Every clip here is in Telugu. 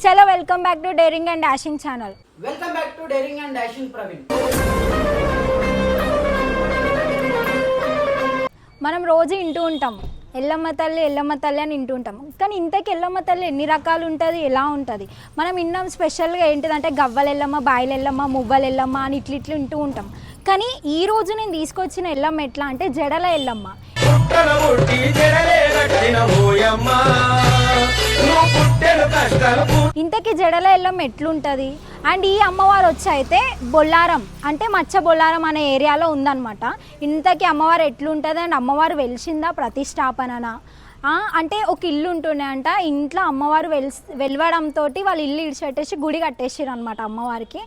చలో welcome back to daring and dashing channel. Welcome back to daring and dashing Praveen. మనం రోజు వింటూ ఉంటాం ఎల్లమ్మ తల్లి అని వింటూ ఉంటాం. కానీ ఇంతకీ ఎల్లమ్మ తల్లి ఎన్ని రకాలు ఉంటుంది, ఎలా ఉంటుంది? మనం విన్నాం స్పెషల్గా ఏంటిదంటే గవ్వల ఎల్లమ్మ, బాయిల ఎల్లమ్మ, మువ్వల ఎల్లమ్మ అని ఇట్లా వింటూ ఉంటాం. కానీ ఈ రోజు నేను తీసుకొచ్చిన ఎల్లమ్మ ఎట్లా అంటే జడల ఎల్లమ్మ. ఇంతకీ జడల ఎల్లమ్మ ఎట్లుంటుంది అండ్ ఈ అమ్మవారు వచ్చి అయితే బొల్లారం అంటే మచ్చ బొల్లారం అనే ఏరియాలో ఉందన్నమాట. ఇంతకీ అమ్మవారు ఎట్లుంటుంది అండ్ అమ్మవారు వెలిసిందా ప్రతిష్టాపననా అంటే ఒక ఇల్లు ఉంటుండే అంట. ఇంట్లో అమ్మవారు వెలవడంతో వాళ్ళు ఇల్లు ఇడిచిపెట్టేసి గుడి కట్టేసారు అనమాట అమ్మవారికి.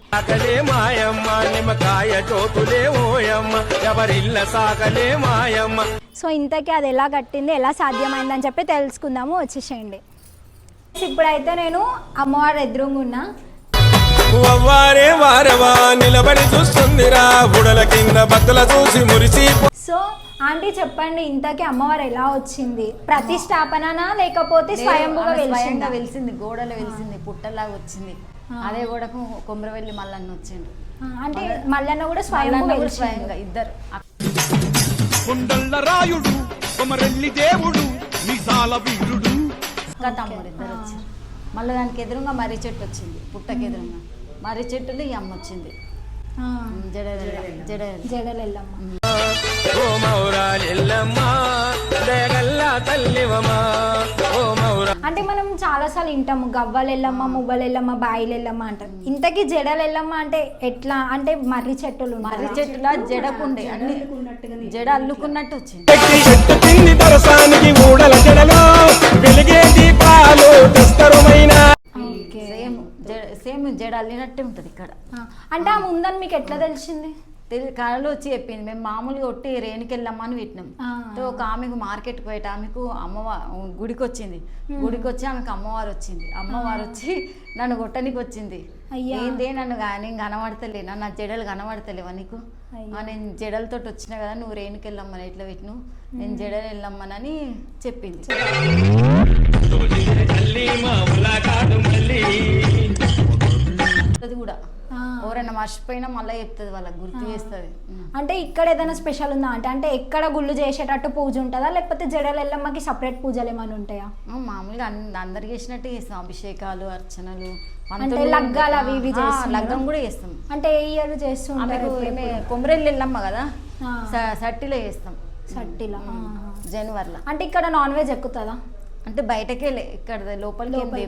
సో ఇంతకీ అది ఎలా కట్టింది, ఎలా సాధ్యమైందని చెప్పి తెలుసుకుందాము, వచ్చేసేయండి. ఇప్పుడైతే నేను అమ్మవారు ఎదురుగా ఉన్నా. నిలబడి చూస్తుందిరా బుడల కింద బద్దల చూసి మురిసి. సో ఆంటీ చెప్పండి, ఇంతకీ అమ్మవారు ఎలా వచ్చింది? ప్రతిష్టాపననా లేకపోతే స్వయంభూగా వెలిసింది? గోడలో వెలిసింది, పుట్టలాగా వచ్చింది. అదే గోడకు కొమరవెల్లి మల్లన్న వచ్చిండు. అంటే మల్లన్న కూడా స్వయంగా ఇద్దరు. రాయుడు కొమరెల్లి దేవుడు నిజాల వీరుడు తమ్ముడు ఇద్దరు వచ్చారు. మళ్ళీ దానికి ఎదురుగా మర్రి చెట్టు వచ్చింది, పుట్టకి ఎదురుగా మర్రి చెట్టులో ఈ అమ్మ వచ్చింది. జడలెల్లమ్మ. అంటే మనం చాలాసార్లు వింటాము గవ్వలెల్లమ్మ, మువ్వలెల్లమ్మ, బాయిలెల్లమ్మ అంటారు. ఇంతకీ జడలెల్లమ్మ అంటే ఎట్లా అంటే మర్రి చెట్టులు, మర్రి చెట్టులా జడకుండే అన్ని జడ అల్లుకున్నట్టు వచ్చింది. సేమ్ జడ అల్లినట్టే ఉంటుంది ఇక్కడ. అంటే ఆ ముందని మీకు ఎట్లా తెలిసింది? కళలో వచ్చి చెప్పింది. మేము మామూలుగా ఒట్టి రేణుకెళ్ళమ్మా అని పెట్టినాం. ఒక ఆమెకు మార్కెట్కి పోయేట ఆమెకు గుడికి వచ్చింది. గుడికి వచ్చి ఆమెకు అమ్మవారు వచ్చింది. అమ్మవారు వచ్చి నన్ను కొట్టనికి వచ్చింది. ఏందే నన్ను నేను కనబడతలేనా, నా జడలు కనబడతలేవా నీకు? నేను జడలతో వచ్చినా కదా, నువ్వు రేణుకెళ్ళమ్మని ఎట్లా పెట్టిను, నేను జడలు వెళ్ళమ్మనని చెప్పింది. అది కూడా ఎవరైనా మర్చిపోయినా మళ్ళీ చెప్తుంది, వాళ్ళకి గుర్తు చేస్తుంది. అంటే ఇక్కడ ఏదైనా స్పెషల్ ఉందా అంటే అంటే గుళ్ళు చేసేటట్టు పూజ ఉంటుందా, లేకపోతే జడల ఎల్లమ్మకి సపరేట్ పూజలు ఏమైనా ఉంటాయా? మామూలుగా అందరికి చేసినట్టు చేస్తాం, అభిషేకాలు, అర్చనలు, లగ్గాలు అవి ఇవి లగ్గం కూడా చేస్తాం. అంటే ఏ ఇయర్ చేస్తుంటారు? కొమరెల్లి వెళ్ళమ్మ కదా, సట్టిలో చేస్తాం. సట్టిలో జనవరిలో. అంటే ఇక్కడ నాన్ వెజ్ ఎక్కుతుందా? అంటే బయటకే ఇక్కడ లోపలికి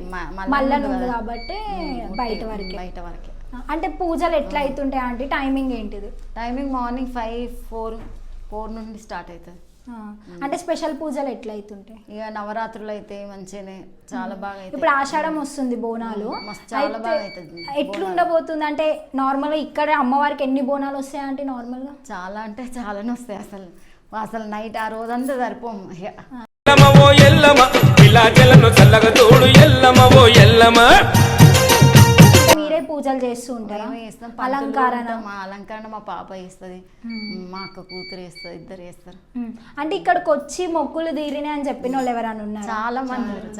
మల్లన్న ఉంది కాబట్టి బయట వరకే. అంటే పూజలు ఎట్లా అవుతుంటాయి అంటే టైమింగ్ ఏంటిది? టైమింగ్ మార్నింగ్ 5-4 నుండి స్టార్ట్ అవుతుంది. అంటే స్పెషల్ పూజలు ఎట్లా అవుతుంటాయి? ఇక నవరాత్రులు అయితే మంచిగానే చాలా బాగా అవుతుంది. ఇప్పుడు ఆషాఢం వస్తుంది, బోనాలు చాలా బాగా అవుతుంది. ఎట్లుండబోతుంది అంటే నార్మల్గా ఇక్కడ అమ్మవారికి ఎన్ని బోనాలు వస్తాయి అంటే నార్మల్గా? చాలా అంటే చాలానే వస్తాయి. అసలు నైట్ ఆ రోజంతా సరిపోము. మీరే పూజలు చేస్తూ ఉంటారా? అలంకరణ మా పాప చేస్తుంది, మా అక్క కూతురు వేస్తుంది, ఇద్దరు వేస్తారు. అంటే ఇక్కడికి వచ్చి మొక్కులు తీరినాయి అని చెప్పిన వాళ్ళు ఎవరైనా ఉన్నారు?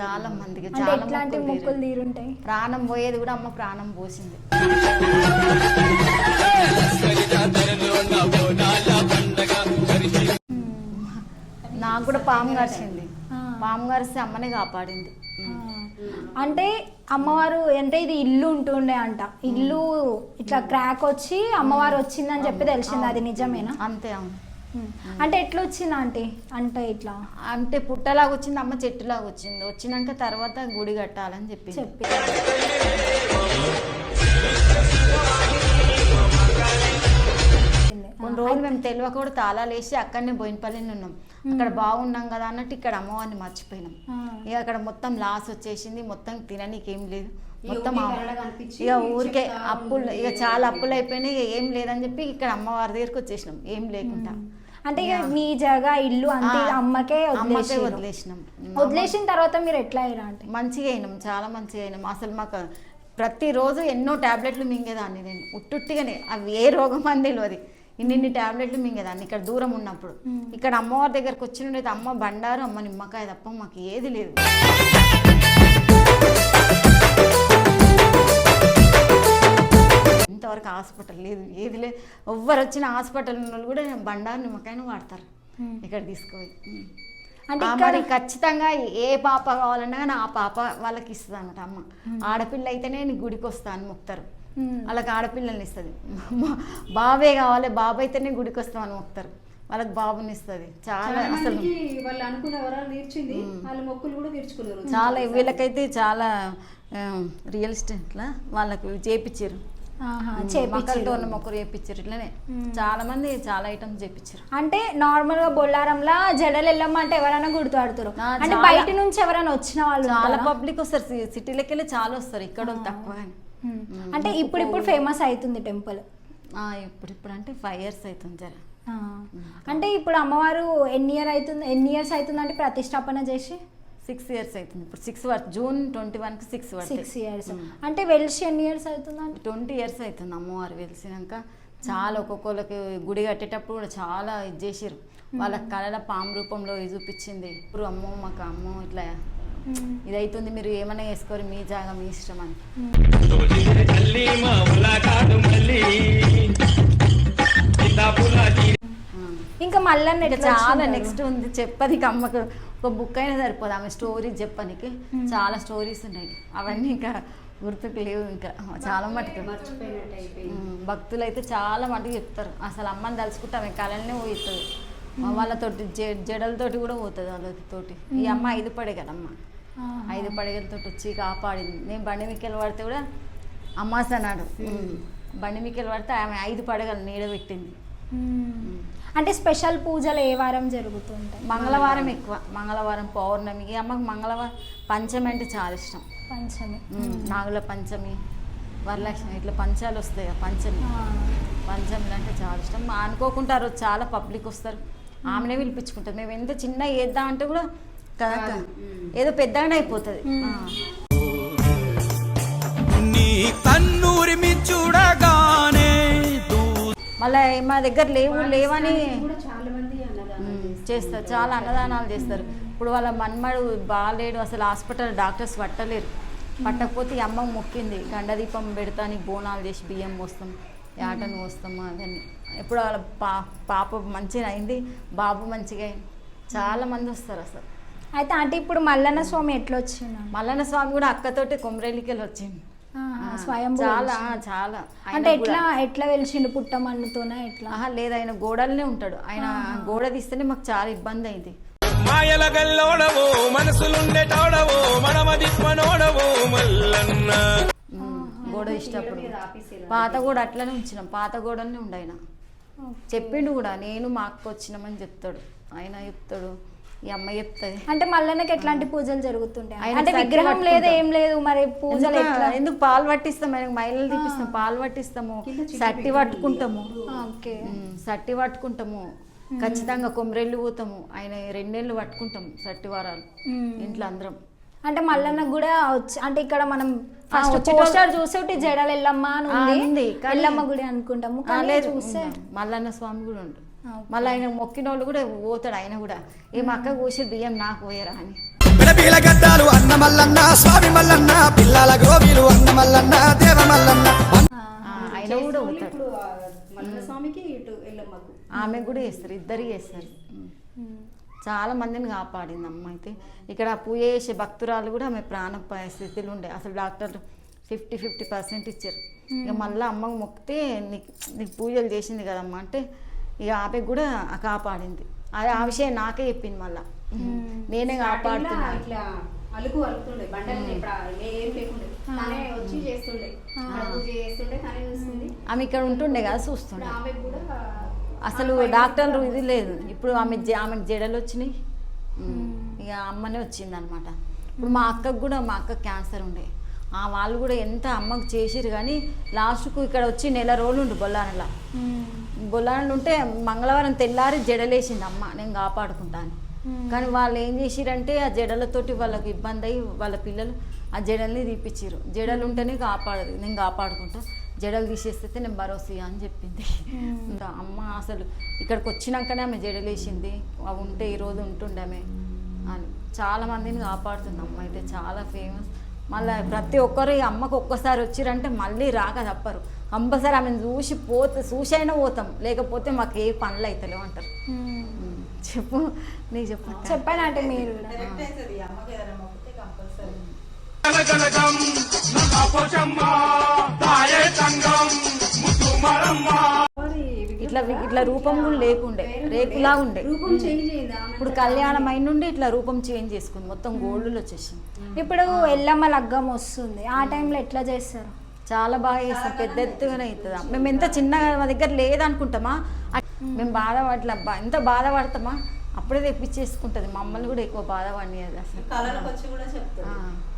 చాలా మందికి ఎట్లాంటి మొక్కులు తీరుంటాయి? ప్రాణం పోయేది కూడా అమ్మ ప్రాణం పోసింది. నాకు కూడా పాము కరిచింది. పాము కరిస్తే అమ్మనే కాపాడింది. అంటే అమ్మవారు అంటే ఇది ఇల్లు ఉంటుండే అంట, ఇల్లు ఇట్లా క్రాక్ వచ్చి అమ్మవారు వచ్చిందని చెప్పి తెలిసింది, అది నిజమేనా? అంతే. అవును. అంటే ఎట్లా వచ్చింది అంటే అంటే ఇట్లా అంటే పుట్టలాగా వచ్చింది, అమ్మ చెట్టులాగా వచ్చింది. వచ్చినాక తర్వాత గుడి కట్టాలని చెప్పి కొన్ని రోజులు మేము తెలియక కూడా తాళాలు వేసి అక్కడనే బోయినపల్లిని ఉన్నాం. అక్కడ బాగున్నాం కదా అన్నట్టు ఇక్కడ అమ్మవారిని మర్చిపోయినాం. ఇక అక్కడ మొత్తం లాస్ వచ్చేసింది, మొత్తం తిననీకేం లేదు, మొత్తం ఇక ఊరికే అప్పులు, ఇక చాలా అప్పులు అయిపోయినాయి, ఇక ఏం లేదని చెప్పి ఇక్కడ అమ్మవారి దగ్గరికి వచ్చేసినాం ఏం లేకుండా. అంటే ఇక మీ జగ ఇల్లు అంతే అమ్మకే వదిలేసినాం. వదిలేసిన తర్వాత మీరు ఎట్లా అయ్యారా అంటే? మంచిగా అయినాం, చాలా మంచిగా అయినాం. అసలు మాకు ప్రతిరోజు ఎన్నో టాబ్లెట్లు మింగేదాన్ని నేను ఉట్టుట్టిగానే, అవి ఏ రోగం అని తెలియదు. ఇన్ని టాబ్లెట్లు మింగేదాన్ని ఇక్కడ దూరం ఉన్నప్పుడు. ఇక్కడ అమ్మవారి దగ్గరకు వచ్చినట్టయితే అమ్మ బండారు, అమ్మ నిమ్మకాయ తప్ప మాకు ఏది లేదు. ఎవ్వరు వచ్చిన హాస్పిటల్ వాళ్ళు కూడా బండారు నిమ్మకాయను వాడతారు ఇక్కడ తీసుకుపోయి. అంటే మరి ఖచ్చితంగా ఏ పాప కావాలన్నా కానీ ఆ పాప వాళ్ళకి ఇస్తుంది అనమాట అమ్మ. ఆడపిల్ల అయితేనే నీ గుడికి వస్తా అని మొక్తారు, వాళ్ళకి ఆడపిల్లల్ని ఇస్తుంది. బాబే కావాలి, బాబు అయితేనే గుడికి వస్తామని మొక్తారు, వాళ్ళకి బాబుని ఇస్తుంది. చాలా అసలు వాళ్ళు అనుకున్న వరాలు తీర్చింది, వాళ్ళు మొక్కులు కూడా తీర్చుకున్నారు. చాలా వీళ్ళకైతే చాలా రియలిస్టిక్లా వాళ్ళకి చేపించారు, మొక్కలతో ఉన్న మొక్కలు చేపించారు. ఇట్లనే చాలా మంది చాలా ఐటమ్స్ చేపించారు. అంటే నార్మల్ గా బొల్లారంలా జడలు వెళ్ళమ్మ అంటే ఎవరైనా గుర్తుపడతారు, అంటే బయట నుంచి ఎవరైనా వచ్చిన వాళ్ళు చాలా పబ్లిక్ వస్తారు, సిటీలోకి వెళ్ళి చాలా వస్తారు, ఇక్కడ తక్కువ. అంటే ఇప్పుడు ఫేమస్ అవుతుంది టెంపుల్. ఇప్పుడు అంటే 5 years అవుతుంది జర. అంటే ఇప్పుడు అమ్మవారు ఎన్ని ఇయర్స్ అవుతుంది అంటే ప్రతిష్టాపన చేసి? 6 years అవుతుంది. ఇప్పుడు 6 జూన్ 21కి 6 years. అంటే వెలిసి ఎన్ని ఇయర్స్ అవుతుంది అంటే 20 years అవుతుంది అమ్మవారు వెలిసినాక. చాలా ఒక్కొక్కరికి గుడి కట్టేటప్పుడు కూడా చాలా ఇది చేసారు, వాళ్ళ కళల పాము రూపంలో ఇది చూపించింది. ఇప్పుడు అమ్మో మాకు అమ్మో ఇట్లా ఇది అవుతుంది, మీరు ఏమైనా వేసుకోరు, మీ జాగా మీ ఇష్టం అని. ఇంకా మళ్ళీ చాలా నెక్స్ట్ ఉంది చెప్పనికి. అమ్మకు ఒక బుక్ అయినా సరిపోదు ఆమె స్టోరీస్ చెప్పనికి, చాలా స్టోరీస్ ఉన్నాయి. అవన్నీ ఇంకా గుర్తుకు లేవు. ఇంకా చాలా మటుకు భక్తులు అయితే చాలా మటుకు చెప్తారు. అసలు అమ్మని తలుచుకుంటే ఆమె కళలనే పోతుంది, వాళ్ళతోటి జడలతోటి కూడా పోతుంది వాళ్ళతోటి. ఈ అమ్మ 5 పడగలమ్మ, 5 పడగలతో వచ్చి కాపాడింది. నేను బండి మిక్కలు పడితే కూడా అమ్మాస అన్నాడు, బండి మిక్కలు పడితే ఆమె 5 పడగలు నీడ పెట్టింది. అంటే స్పెషల్ పూజలు ఏ వారం జరుగుతుంటాయి? మంగళవారం ఎక్కువ, మంగళవారం పౌర్ణమికి. అమ్మకి మంగళవారం పంచమి అంటే చాలా ఇష్టం. పంచమి, నాగుల పంచమి, వరలక్ష్మి, ఇట్లా పంచాలు వస్తాయి. పంచమిలు అంటే చాలా ఇష్టం. అనుకోకుండా ఆ రోజు చాలా పబ్లిక్ వస్తారు, ఆమెనే పిలిపించుకుంటారు. మేము ఎంత చిన్న వేద్దాం అంటే కూడా కదా ఏదో పెద్దగానే అయిపోతుంది. మళ్ళీ మా దగ్గర లేవని చేస్తారు, చాలా అన్నదానాలు చేస్తారు. ఇప్పుడు వాళ్ళ మన్మడు బాగాలేడు, అసలు హాస్పిటల్ డాక్టర్స్ పట్టలేరు. పట్టకపోతే ఈ అమ్మ మొక్కింది, గండదీపం పెడతాని బోనాలు చేసి బియ్యం పోస్తాం, యాటను పోస్తాం. అదని ఇప్పుడు వాళ్ళ పాప మంచిగా అయింది, బాబు మంచిగా అయింది. చాలా మంది వస్తారు అసలు. అయితే అంటే ఇప్పుడు మల్లన్న స్వామి ఎట్లా వచ్చింది? మల్లన్న స్వామి కూడా అక్కతోటి కొమరేలికి వచ్చింది. స్వయం చాలా చాలా అంటే ఎట్లా వెలిసిండు? పుట్టమన్నుతోనే ఎట్లా? లేదు, ఆయన గోడలనే ఉంటాడు. ఆయన గోడ తీస్తేనే మాకు చాలా ఇబ్బంది అయింది. మాయల గల్లోడవో మనసులుండేటోడవో మనమదిప్పనోడవో మల్లన్న. గోడ ఇష్టప్పుడు పాత గోడ అట్లనే ఉంచినాం, పాత గోడలనే ఉండు. ఆయన చెప్పిండు కూడా, నేను మా అక్క వచ్చినామని చెప్తాడు, ఆయన చెప్తాడు, ఈ అమ్మ చెప్తుంది. అంటే మల్లన్నకి ఎట్లాంటి పూజలు జరుగుతుంటాయి? అంటే విగ్రహం లేదు, ఏం లేదు, మరి పూజలు ఎందుకు? పాలు పట్టిస్తాం, ఆయనకు మైలు తీపిస్తాం, పాలు పట్టిస్తాము, సట్టి పట్టుకుంటాము, సట్టి పట్టుకుంటాము, ఖచ్చితంగా కొమ్మరెళ్ళు పోతాము. ఆయన 2 నెలలు పట్టుకుంటాము సట్టి వారాలు ఇంట్లో అందరం. అంటే మల్లన్న కూడా వచ్చి, అంటే ఇక్కడ మనం ఫస్ట్ పోస్టర్ చూసేటి జడలు ఎల్లమ్మ అని ఉంది, ఎల్లమ్మ గుడి అనుకుంటాము, చూస్తే మల్లన్న స్వామి కూడా ఉండు. మళ్ళీ ఆయన మొక్కిన వాళ్ళు కూడా పోతాడు. ఆయన కూడా ఏం అక్క కూసి బియ్యం నాకు పోయారా అని. గడ్డాలు అన్న మల్లన్న, స్వామి మల్లన్న, పిల్లల గోవిలు అన్న మల్లన్న, దేవ మల్లన్న. ఆయన కూడా పోతాడు. స్వామికి ఇటు ఎల్లమ్మకు ఆమె కూడా చేస్తారు, ఇద్దరు చేస్తారు. చాలా మందిని కాపాడింది అమ్మ. అయితే ఇక్కడ పూజ చేసే భక్తురాలు కూడా ఆమె ప్రాణ స్థితిలో ఉండే. అసలు డాక్టర్లు 50% ఇచ్చారు. ఇక మళ్ళీ అమ్మకు మొక్కితే నీకు పూజలు చేసింది కదమ్మా అంటే ఇక ఆమె కూడా కాపాడింది. అది ఆ విషయం నాకే చెప్పింది. మళ్ళీ నేనే కాపాడుతున్నా. ఇట్లా అలుకు అలుకుతుండే బండలు ఏం లేకుండే, తనే వచ్చి చేస్తుండే, పూజ చేస్తుండే, తనే చూస్తుంది. ఆమె ఇక్కడ ఉంటుండే కదా, చూస్తుండే. ఆమె కూడా అసలు డాక్టర్లు ఇది లేదు. ఇప్పుడు ఆమెకు జడలు వచ్చినాయి, ఇక అమ్మనే వచ్చింది అనమాట. ఇప్పుడు మా అక్కకు కూడా, మా అక్క క్యాన్సర్ ఉండే, వాళ్ళు కూడా ఎంత అమ్మకు చేసిరు. కానీ లాస్ట్కు ఇక్కడ వచ్చి 1 నెల రోజులు ఉండు బొల్లానలా. బొల్లానలు ఉంటే మంగళవారం తెల్లారి జడలేసింది అమ్మ, నేను కాపాడుకుంటాను. కానీ వాళ్ళు ఏం చేసిరంటే ఆ జడలతోటి వాళ్ళకి ఇబ్బంది అయ్యి వాళ్ళ పిల్లలు ఆ జడల్ని తీపిచ్చిరు. జడలు ఉంటేనే కాపాడదు, నేను కాపాడుకుంటా, జడలు తీసేస్తే నేను భరోసా అని చెప్పింది. అమ్మ అసలు ఇక్కడికి వచ్చినాకనే ఆమె జడలేసింది, అవి ఉంటే ఈరోజు ఉంటుండే ఆమె అని. చాలా మందిని కాపాడుతుంది అమ్మ. అయితే చాలా ఫేమస్. మళ్ళీ ప్రతి ఒక్కరు ఈ అమ్మకు ఒక్కసారి వచ్చిరంటే మళ్ళీ రాక తప్పరు. కంపల్సరీ ఆమెను చూసైనా పోతాం, లేకపోతే మాకు ఏ పనులు అవుతలేవు అంటారు. చెప్పు, నీకు చెప్పు. చెప్పాలంటే మీరు కూడా. ఇట్లా రూపం కూడా లేకుండే, రేకులా ఉండే. రూపం చేంజ్ అయిందా? ఇప్పుడు కళ్యాణం అయిన నుండి ఇట్లా రూపం చేంజ్ చేసుకుంది, మొత్తం గోల్డ్లో వచ్చేసింది. ఇప్పుడు ఎల్లమ్మ లగ్గం వస్తుంది, ఆ టైంలో ఎట్లా చేస్తారు? చాలా బాగా చేస్తాం, పెద్ద ఎత్తుగానే అవుతుందా. మేము ఎంత చిన్నగా మా దగ్గర లేదనుకుంటామా, మేము బాధపడలే, ఎంత బాధపడతామా అప్పుడే తెప్పించేసుకుంటుంది. మమ్మల్ని కూడా ఎక్కువ బాధపడినది అసలు.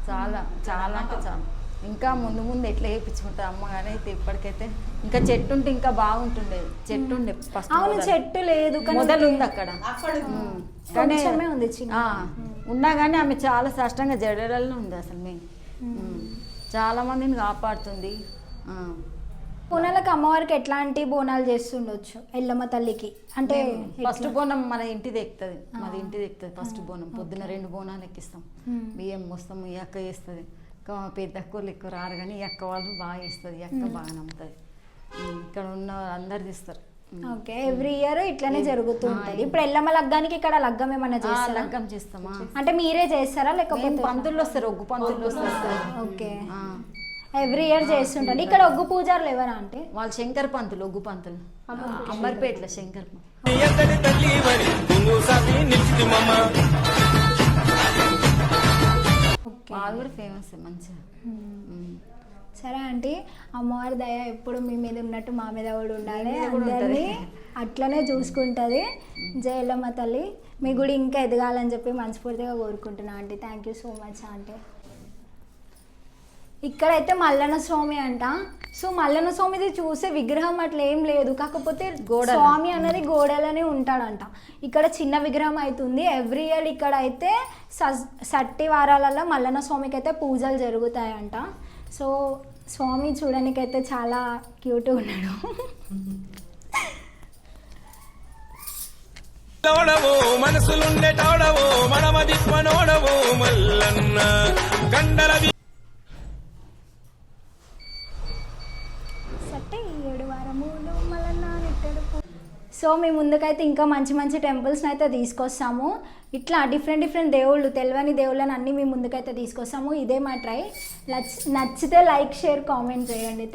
చాలా చాలా అంటే చాలా. ఇంకా ముందు ముందు ఎట్లా వేయించుకుంటారు అమ్మ, కానీ అయితే ఇప్పటికైతే ఇంకా చెట్టు ఉంటే ఇంకా బాగుంటుండేది. చెట్టు ఉండే ఫస్ట్. అవును, చెట్టు లేదు, మొదలు ఉంది అక్కడ, కానీ ఉంది చిన్న. ఉన్నా కానీ ఆమె చాలా కష్టంగా జడలలో ఉంది అసలు. మేము చాలా మందిని కాపాడుతుంది. బోనాలకు అమ్మవారికి ఎట్లాంటి బోనాలు చేస్తుండొచ్చు ఎల్లమ్మ తల్లికి? అంటే ఫస్ట్ బోనం మన ఇంటిది ఎక్కుతుంది, మాది ఇంటిది ఎక్కుతుంది ఫస్ట్ బోనం. పొద్దున 2 బోనాలు ఎక్కిస్తాం, బియ్యం మోస్తాం. ఈ అక్క చేస్తుంది, పెద్ద అక్కలు ఎక్కువ రారు, కానీ ఈ అక్క వాళ్ళు బాగా చేస్తుంది. ఈ అక్క బాగా నమ్ముతుంది. ఇక్కడ ఉన్న అందరు తీస్తారు. ఓకే, ఎవ్రీ ఇయర్ ఇట్లానే జరుగుతూ ఉంటుంది. ఇప్పుడు ఎల్లమ్మ లగ్గానికి ఇక్కడ లగ్గం ఏమన్నా చేస్తారా? లగ్గం చేస్తామా? అంటే మీరే చేస్తారా లేకపోతే పంతులు వస్తారు, ఒగ్గు పంతులు వస్తారు. ఓకే, ఎవ్రీ ఇయర్ చేస్తుంటారు. ఇక్కడ ఒగ్గు పూజారులు ఎవరా? అంటే వాళ్ళు శంకర్ పంతులు, ఒగ్గు పంతులు, అమ్మర్పేటలో శంకర్ పంతులు. వాళ్ళు కూడా ఫేమస్ మంచిగా. సరే ఆంటీ, అమ్మవారి దయ ఎప్పుడు మీ మీద ఉన్నట్టు మా మీద కూడా ఉండాలి, అందరినీ అట్లనే చూసుకుంటుంది. జై ఎల్లమ్మ తల్లి, మీ గుడి ఇంకా ఎదగాలని చెప్పి మనస్ఫూర్తిగా కోరుకుంటున్నా aunty. Thank you so much aunty. ఇక్కడైతే మల్లన్న స్వామి అంట. సో మల్లన్న స్వామిది చూసే విగ్రహం అట్లా ఏం లేదు, కాకపోతే స్వామి అనేది గోడలనే ఉంటాడంట. ఇక్కడ చిన్న విగ్రహం అవుతుంది. ఎవ్రీ ఇయర్ ఇక్కడ అయితే సట్టి వారాలలో మల్లన్న స్వామికి అయితే పూజలు జరుగుతాయంట. సో స్వామి చూడడానికైతే చాలా క్యూట్గా ఉన్నాడు. మనసులుండేటోడవో మనమది మనోడవో మల్లన్న గండల. సో మీ ముందుకైతే ఇంకా మంచి మంచి టెంపుల్స్ని అయితే తీసుకొస్తాము. ఇట్లా డిఫరెంట్ దేవుళ్ళు, తెలియని దేవుళ్ళని అన్నీ మీ ముందుకైతే తీసుకొస్తాము. ఇదే మా ట్రై. నచ్చితే లైక్, షేర్, కామెంట్ చేయండి.